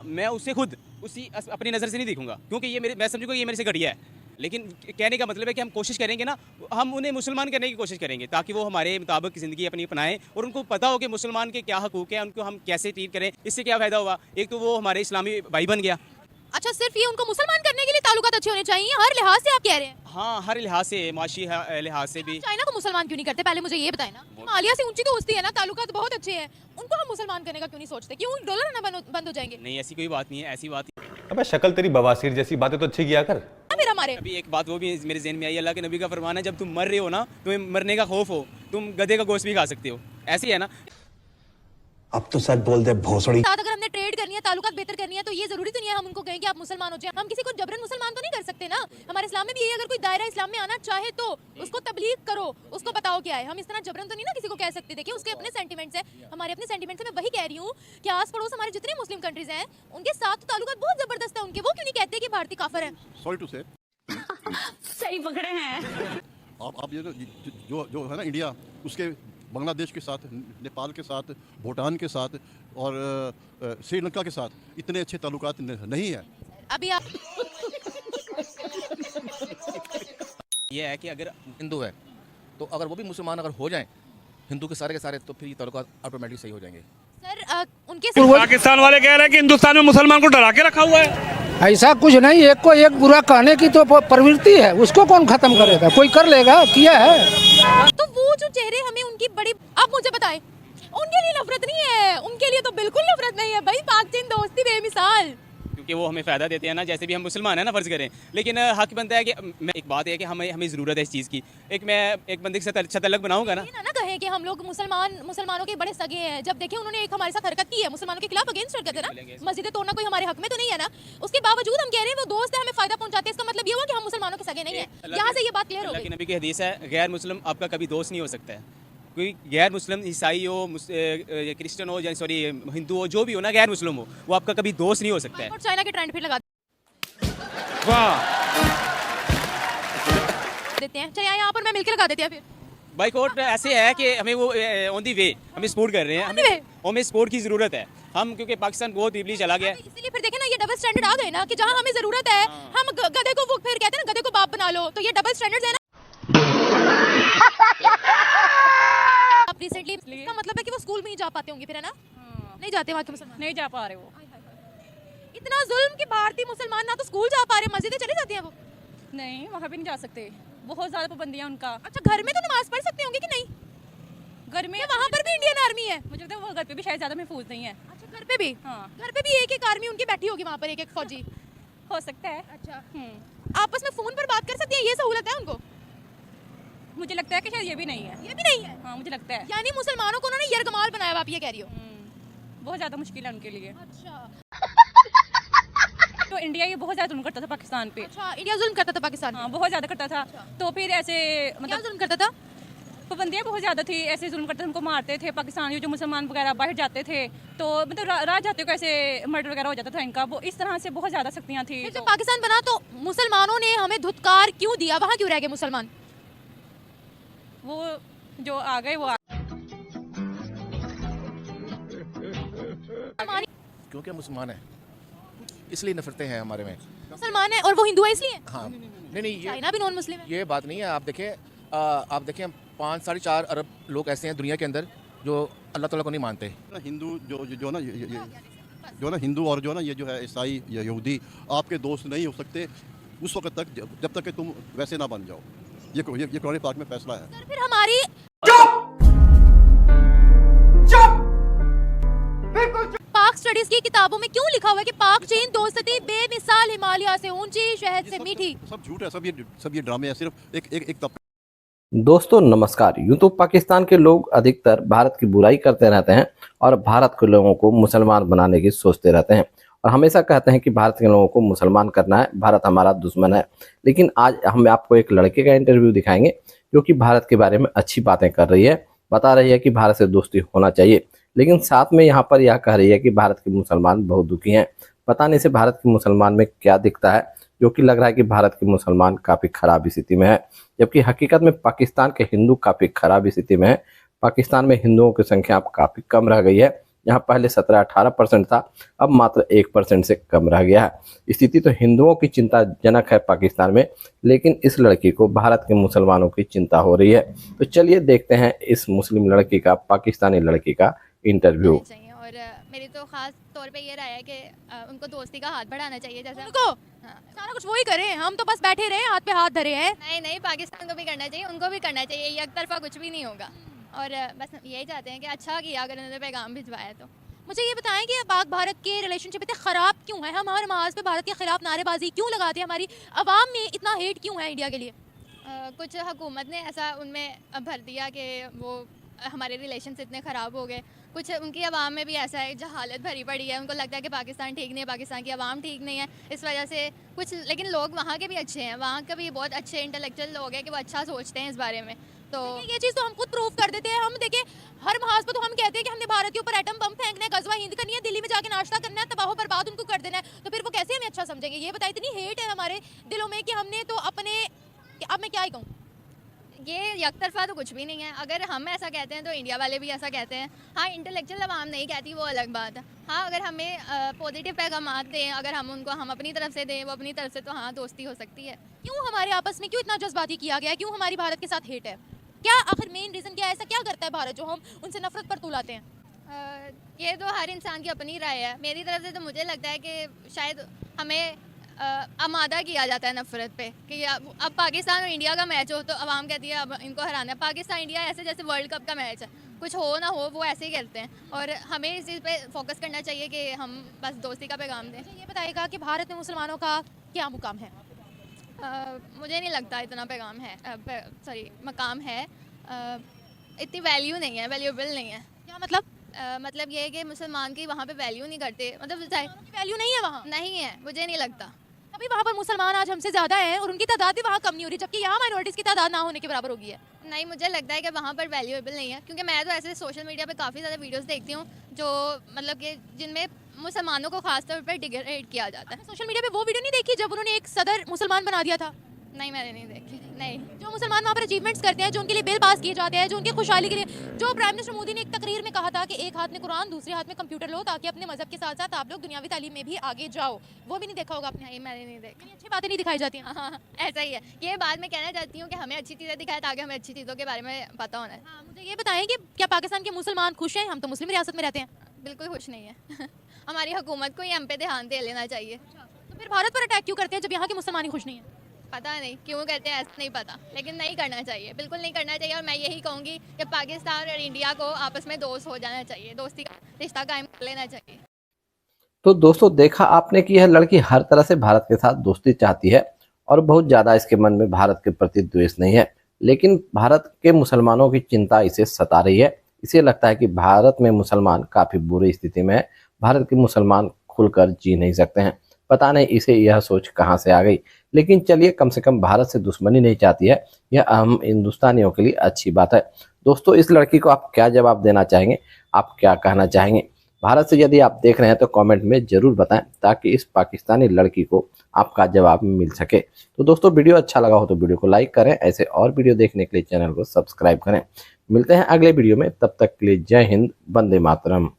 मैं उससे खुद उसी अपनी नज़र से नहीं देखूंगा, क्योंकि ये मैं समझूंगा ये मेरे से घटिया है। लेकिन कहने का मतलब है कि हम कोशिश करेंगे ना, हम उन्हें मुसलमान करने की कोशिश करेंगे ताकि वो हमारे मुताबिक ज़िंदगी अपनी अपनाएं और उनको पता हो कि मुसलमान के क्या हकूक़ हैं, उनको हम कैसे ट्रीट करें। इससे क्या फ़ायदा होगा? एक तो वो हमारे इस्लामी भाई बन गया। अच्छा, सिर्फ ये उनको मुसलमान करने के लिए ताल्लुकात अच्छे होने चाहिए, हर लिहाज से आप कह रहे हैं? हाँ, हर लिहाज से, माशी लिहाज से भी। चाइना को मुसलमान क्यों नहीं करते, पहले मुझे ये बताएं ना। हिमालय से ऊंची दोस्ती है ना, ताल्लुकात बहुत अच्छे हैं, उनको हम मुसलमान करने का क्यों नहीं सोचते? क्यों डॉलर आना बंद हो जाएंगे? नहीं, ऐसी कोई बात नहीं है, ऐसी बात। अबे शक्ल तेरी बवासीर जैसी, बातें तो अच्छी किया कर। मेरा मारे अभी एक बात वो भी मेरे ज़हन में आई, अल्लाह के नबी का फरमान है, जब तुम मर रहे हो ना, तुम्हें मरने का खौफ हो, तुम गधे का गोश्त भी खा सकते हो। ऐसी है ना। अब तो सच बोल दे भोसड़ी। साथ अगर हमने ट्रेड करनी है, ताल्लुकात बेहतर करनी है, तो ये जरूरी तो नहीं है हम उनको कहें कि आप मुसलमान हो जाए। हम किसी को जबरन मुसलमान तो नहीं कर सकते ना। हमारे इस्लाम में भी यही, अगर कोई दायरा इस्लाम में आना चाहे तो उसको तबलीग करो, उसको बताओ क्या है। हम इस तरह जबरन तो नहीं ना किसी को कह सकते। देखिए, उसके अपने सेंटिमेंट्स है, हमारे अपने सेंटिमेंट्स है। मैं वही कह रही हूँ कि आस पड़ोस हमारे जितने मुस्लिम कंट्रीज हैं, उनके साथ तो ताल्लुकात बहुत जबरदस्त है उनके। वो क्यों नहीं कहते कि भारतीय काफिर है? सॉरी टू से सही पकड़े हैं आप ये जो है ना, इंडिया उसके बांग्लादेश के साथ, नेपाल के साथ, भूटान के साथ और श्रीलंका के साथ इतने अच्छे ताल्लुकात नहीं है। अभी आप ये है कि अगर हिंदू है तो अगर वो भी मुसलमान अगर हो जाएं, हिंदू के सारे तो फिर ये ताल्लुकात ऑटोमेटिक सही हो जाएंगे। सर, उनके पाकिस्तान वाले कह रहे हैं कि हिंदुस्तान में मुसलमान को डरा के रखा हुआ है। ऐसा कुछ नहीं, एक को एक बुरा कहने की तो प्रवृत्ति है, उसको कौन खत्म करेगा? कोई कर लेगा, किया है। तो वो जो चेहरे हमें उनकी बड़ी, आप मुझे बताएं, उनके लिए नफरत नहीं है, उनके लिए तो बिल्कुल नफरत नहीं है भाई। पाक चीन दोस्ती बेमिसाल, क्योंकि वो हमें फ़ायदा देते हैं ना, जैसे भी हम मुसलमान हैं ना, फ़र्ज़ करें। लेकिन हक बनता है कि मैं, एक बात है कि हमें ज़रूरत है इस चीज़ की। मैं एक बंदे के साथ तल्लक बनाऊंगा ना, ये ना कहें कि हम लोग मुसलमानों के बड़े सगे हैं। जब देखें उन्होंने एक हमारे साथ हरकत की है, मुसलमानों के खिलाफ अगेंस्ट हरकत है ना, मस्जिदें तोड़ना कोई हमारे हक में तो नहीं है ना। उसके बावजूद हम कह रहे हैं वो दोस्त है, हमें फ़ायदा पहुंचाते हैं। इसका मतलब ये हुआ कि हम मुसलमानों के सगे नहीं है। यहाँ से ये बात क्लियर हो अल्लाह के गई। नबी की हदीस है, गैर मुस्लिम आपका कभी दोस्त नहीं हो सकता है। कोई गैर मुस्लिम, ईसाई हो, क्रिश्चियन हो, या सॉरी हिंदू हो, जो भी हो ना, गैर मुस्लिम हो, वो आपका कभी दोस्त नहीं हो सकता है। और चाइना के ट्रेंड फिर लगा देते हैं। चलिए यहाँ पर मैं मिलकर लगा देते हैं फिर। बाइकआउट ऐसे है कि हमें वो ऑन दी वे हमें सपोर्ट कर रहे हैं, हमें सपोर्ट की ज़रूरत है। हम क्योंकि पाकिस्तान बहुत डीपली चला गया, इसीलिए फिर देखें ना, ये डबल स्टैंडर्ड आ गए ना कि जहाँ हमें ज़रूरत है हम गधे को, वो फिर कहते हैं ना गधे को बाप बना लो। तो ये डबल स्टैंडर्ड है ना। आप रिसेंटली, इसका मतलब है कि वो स्कूल में नहीं जा पाते होंगे फिर, है ना? नहीं जाते वहाँ के मुसलमान, नहीं जा पा रहे वो। इतना जुल्म कि भारतीय मुसलमान ना तो स्कूल जा पा रहे, मस्जिदें चले जाती हैं वो। नहीं, वहाँ भी नहीं जा सकते, बहुत ज़्यादा पाबंदियाँ उनका। अच्छा, घर में तो नमाज पढ़ सकते होंगे कि नहीं? घर में वहाँ पर भी इंडियन आर्मी है? मुझे लगता है वो घर पे भी शायद ज़्यादा महफूज नहीं है। अच्छा, घर पे भी? हाँ, घर पे भी एक आर्मी उनकी बैठी होगी वहाँ पर, एक फौजी। हो सकता है। अच्छा, आपस में फोन पर बात कर सकती है, ये सहूलत है उनको? मुझे लगता है कि शायद ये भी नहीं है। ये भी नहीं है? हाँ, मुझे लगता है। यानी मुसलमानों को उन्होंने यरगमाल बनाया, आप ये कह रही हो? बहुत ज़्यादा मुश्किल है उनके लिए। अच्छा, तो इंडिया ये बहुत ज़्यादा जुल्म करता था पाकिस्तान पे। अच्छा, इंडिया जुल्म करता था पाकिस्तान पे? हाँ, बहुत ज़्यादा करता था। तो फिर ऐसे क्या मतलब जुल्म करता था? पाबंदियाँ बहुत ज़्यादा थी, ऐसे जुल्म करते थे, उनको मारते थे। पाकिस्तानी जो मुसलमान वगैरह बाहर जाते थे तो मतलब राह जाते को ऐसे मर्डर वगैरह हो जाता था इनका। वो इस तरह से बहुत ज़्यादा सख्तियाँ थी। फिर जब पाकिस्तान बना तो मुसलमानों ने हमें धुतकार क्यों दिया? वहाँ क्यों रह गए मुसलमान? वो जो आ गए वो क्योंकि मुसलमान है इसलिए नफरतें हैं हमारे में। मुसलमान है और वो हिंदू है इसलिए? हाँ, नहीं चाइना भी नॉन मुस्लिम है। ये बात नहीं है। आप देखें 5-4.5 अरब लोग ऐसे हैं दुनिया के अंदर जो अल्लाह ताला को नहीं मानते। हिंदू जो ना हिंदू और जो ना ये जो है ईसाई या यहूदी आपके दोस्त नहीं हो सकते उस वक्त तक जब तक कि तुम वैसे ना बन जाओ। ये कुरान पाक में फैसला है। सर, फिर हमारी पाक स्टडीज की किताबों में क्यों लिखा हुआ है कि पाक चीन दोस्ती बेमिसाल, हिमालय से ऊंची, शहद से मीठी? सब झूठ है, सब ये ड्रामे है। सिर्फ एक तबका। दोस्तों नमस्कार। यूं तो पाकिस्तान के लोग अधिकतर भारत की बुराई करते रहते हैं और भारत के लोगों को मुसलमान बनाने की सोचते रहते हैं और हमेशा कहते हैं कि भारत के लोगों को मुसलमान करना है, भारत हमारा दुश्मन है। लेकिन आज हम आपको एक लड़के का इंटरव्यू दिखाएंगे जो कि भारत के बारे में अच्छी बातें कर रही है, बता रही है कि भारत से दोस्ती होना चाहिए, लेकिन साथ में यहाँ पर यह कह रही है कि भारत के मुसलमान बहुत दुखी हैं। पता नहीं से भारत के मुसलमान में क्या दिखता है जो कि लग रहा है कि भारत के मुसलमान काफ़ी खराब स्थिति में है, जबकि हकीकत में पाकिस्तान के हिंदू काफ़ी खराब स्थिति में है। पाकिस्तान में हिंदुओं की संख्या अब काफ़ी कम रह गई है, जहां पहले 17-18% था, अब मात्र 1% से कम रह गया है। स्थिति तो हिंदुओं की चिंताजनक है पाकिस्तान में, लेकिन इस लड़की को भारत के मुसलमानों की चिंता हो रही है। तो चलिए देखते हैं इस मुस्लिम लड़की का, पाकिस्तानी लड़की का इंटरव्यू। और मेरी तो खास तौर पे ये राय है कि उनको दोस्ती का हाथ बढ़ाना चाहिए। जैसे उनको सारा कुछ वही करे, हम तो बस बैठे रहे, हाथ पे हाथ धरे हैं। नहीं, पाकिस्तान को भी करना चाहिए, उनको भी करना चाहिए, ये एक तरफा कुछ भी नहीं होगा। और बस यही चाहते हैं कि अच्छा किया अगर उन्होंने पैगाम भिजवाया तो। मुझे ये बताएं कि पाक भारत के रिलेशनशिप इतने ख़राब क्यों है? हम हर महाज पे भारत के खिलाफ नारेबाजी क्यों लगाते हैं? हमारी आवाम में इतना हेट क्यों है इंडिया के लिए? कुछ हुकूमत ने ऐसा उनमें भर दिया कि वो हमारे रिलेशन इतने ख़राब हो गए। कुछ उनकी आवाम में भी ऐसा है, जहालत भरी पड़ी है, उनको लगता है कि पाकिस्तान ठीक नहीं है, पाकिस्तान की आवाम ठीक नहीं है, इस वजह से कुछ। लेकिन लोग वहाँ के भी अच्छे हैं, वहाँ के भी बहुत अच्छे इंटेलेक्चुअल लोग हैं कि वो अच्छा सोचते हैं इस बारे में। तो ये चीज़ तो हम खुद प्रूव कर देते हैं। हम देखिए हर महाज पे तो हम कहते हैं कि हमने भारत के ऊपर एटम बम फेंकना है, गजवा हिंद करनी है, दिल्ली में जाके नाश्ता करना है, तबाह बर्बाद उनको कर देना है, तो फिर वो कैसे हमें अच्छा समझेंगे? ये बताइए, इतनी हेट है हमारे दिलों में कि हमने तो अपने, अब मैं क्या ही कहूँ, ये एक तरफा तो कुछ भी नहीं है। अगर हम ऐसा कहते हैं तो इंडिया वाले भी ऐसा कहते हैं। हाँ, इंटेलेक्चुअल आवाम नहीं कहती, वो अलग बात है। हाँ, अगर हमें पॉजिटिव पैगाम दें, अगर हम उनको हम अपनी तरफ से दें, वो अपनी तरफ से, तो हाँ दोस्ती हो सकती है। क्यों हमारे आपस में क्यों इतना जज्बाती किया गया है? क्यों हमारी भारत के साथ हेट है? क्या आखिर मेन रीज़न क्या है? ऐसा क्या करता है भारत जो हम उनसे नफरत पर तुलाते हैं? ये तो हर इंसान की अपनी राय है। मेरी तरफ से तो मुझे लगता है कि शायद हमें आमादा किया जाता है नफरत पे कि अब पाकिस्तान और इंडिया का मैच हो तो आवाम कहती है अब इनको हराना है। पाकिस्तान इंडिया ऐसे जैसे वर्ल्ड कप का मैच है, कुछ हो ना हो वो ऐसे ही करते हैं। और हमें इस चीज़ पे फोकस करना चाहिए कि हम बस दोस्ती का पैगाम दें। ये बताइएगा कि भारत में मुसलमानों का क्या मुकाम है? मुझे नहीं लगता इतना पैगाम है, मकाम है। इतनी वैल्यू नहीं है, वैल्यूएबल नहीं है। क्या मतलब? मतलब ये है कि मुसलमान की वहाँ पे वैल्यू नहीं करते, मतलब वैल्यू नहीं है वहाँ? नहीं है, मुझे नहीं लगता। अभी वहाँ पर मुसलमान आज हमसे ज़्यादा हैं और उनकी तादाद भी वहाँ कम नहीं हो रही, जबकि यहाँ माइनॉरिटीज़ की तादाद ना होने के बराबर होगी है। नहीं, मुझे लगता है कि वहाँ पर वैल्यूएबल नहीं है, क्योंकि मैं तो ऐसे सोशल मीडिया पे काफ़ी ज़्यादा वीडियोस देखती हूँ जो मतलब कि जिनमें मुसलमानों को खासतौर पर डिग्रेड किया जाता है। सोशल मीडिया पे वो वीडियो नहीं देखी जब उन्होंने एक सदर मुसलमान बना दिया था? नहीं, मैंने नहीं देखी। नहीं, जो मुसलमान वहाँ पर अचीवमेंट्स करते हैं, जो उनके लिए बिल पास किए जाते हैं, जो उनकी खुशहाली के लिए, जो प्राइम मिनिस्टर मोदी ने एक तकरीर में कहा था कि एक हाथ में कुरान दूसरे हाथ में कंप्यूटर लो ताकि अपने मजहब के साथ साथ आप लोग दुनियावी तालीम में भी आगे जाओ, वो भी नहीं देखा होगा आपने? नहीं, मैंने नहीं देखी। अच्छी बातें नहीं दिखाई जाती हैं। हाँ, ऐसा ही है। ये बात मैं कहना चाहती हूँ कि हमें अच्छी चीज़ें दिखाएं ताकि हमें अच्छी चीज़ों के बारे में पता होना है। हाँ, मुझे ये बताएं कि क्या पाकिस्तान के मुसलमान खुश हैं? हम तो मुस्लिम रियासत में रहते हैं। बिल्कुल खुश नहीं है। हमारी हुकूमत को ही हम पे ध्यान दे लेना चाहिए। तो फिर भारत पर अटैक क्यों करते हैं जब यहाँ के मुसलमान ही खुश नहीं है? पता नहीं क्यों करते हैं, ऐसा नहीं पता, लेकिन नहीं करना चाहिए, बिल्कुल नहीं करना चाहिए। और मैं यही कहूँगी कि पाकिस्तान और इंडिया को आपस में दोस्त हो जाना चाहिए, दोस्ती का रिश्ता कायम कर लेना चाहिए। तो दोस्तों देखा आपने कि यह लड़की हर तरह से भारत के साथ दोस्ती चाहती है और बहुत ज़्यादा इसके मन में भारत के प्रति द्वेष नहीं है, लेकिन भारत के मुसलमानों की चिंता इसे सता रही है। इसे लगता है कि भारत में मुसलमान काफ़ी बुरी स्थिति में है, भारत के मुसलमान खुलकर जी नहीं सकते हैं। पता नहीं इसे यह सोच कहां से आ गई, लेकिन चलिए कम से कम भारत से दुश्मनी नहीं चाहती है, यह हम हिंदुस्तानियों के लिए अच्छी बात है। दोस्तों इस लड़की को आप क्या जवाब देना चाहेंगे, आप क्या कहना चाहेंगे? भारत से यदि आप देख रहे हैं तो कमेंट में ज़रूर बताएं ताकि इस पाकिस्तानी लड़की को आपका जवाब मिल सके। तो दोस्तों वीडियो अच्छा लगा हो तो वीडियो को लाइक करें, ऐसे और वीडियो देखने के लिए चैनल को सब्सक्राइब करें। मिलते हैं अगले वीडियो में, तब तक के लिए जय हिंद, वंदे मातरम।